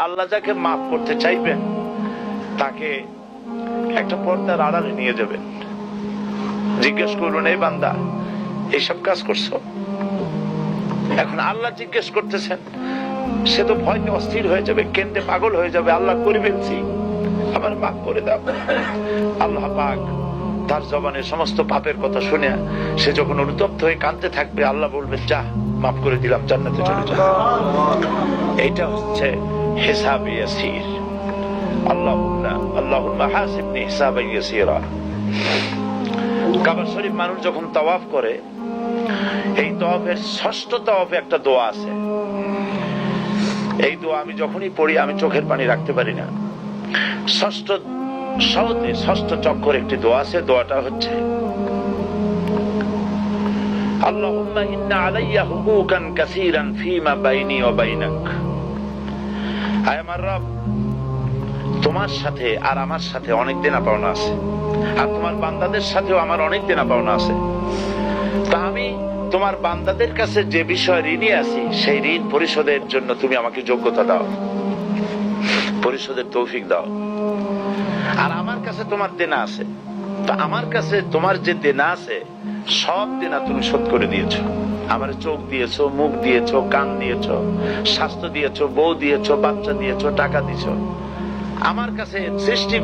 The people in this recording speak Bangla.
আল্লাহ যাকে মাফ করতে চাইবেন তাকে একটা পর্দার আড়ালে নিয়ে যাবেন, জিজ্ঞেস করবেন, এই বান্দা এইসব কাজ করছো? এখন আল্লাহ জিজ্ঞেস করতেছেন, সে তো ভয়তে অস্থির হয়ে যাবে, কেন্দ্রে পাগল হয়ে যাবে, আল্লাহ করিবেনছি, আমার মাফ করে দাও। আল্লাহ পাক তার জবানের সমস্ত পাপের কথা শুনে সে যখন অনুতপ্ত হয়ে কাঁদতে থাকবে, আল্লাহ বলবেন, যা মাফ করে দিলাম, জান্নাতে চলে যা। এইটা হচ্ছে হিসাবে ইয়াসির। আল্লাহুম্মা হাসিবনি হিসাবান ইয়াসিরা। কাবা শরীফ মানুষ যখন তাওয়াফ করে, এই তাওয়াফের ষষ্ঠ তাওয়াফে একটা দোয়া আছে। এই দোয়া আমি যখনই পড়ি আমি চোখের পানি রাখতে পারি না। ষষ্ঠ চক্কর একটি দোয়া আছে। দোয়াটা হচ্ছে, আল্লাহুম্মা ইন্না আলাইয়া হুকুকান কাসীরান ফীমা বাইনি ওয়া বাইনাক। আয় আমার রব, তোমার সাথে আর আমার সাথে অনেক দেনা পাওনা আছে, আর তোমার বান্দাদের সাথেও আমার অনেক দেনা পাওনা আছে। তা আমি তোমার বান্দাদের কাছে যে বিষয় ঋণী আছি, সেই ঋণ পরিশোধের জন্য তুমি আমাকে যোগ্যতা দাও, পরিশোধের তৌফিক দাও। আর আমার কাছে তোমার দেনা আছে, তো আমার কাছে তোমার যে দেনা আছে সব দেনা তুমি শোধ করে দিয়েছো। আমার চোখ দিয়েছো, মুখ দিয়েছো, কান দিয়েছো, স্বাস্থ্য দিয়েছো, বউ দিয়েছো, বাচ্চা দিয়েছো, টাকা দিয়েছো। আমার কাছে সৃষ্টি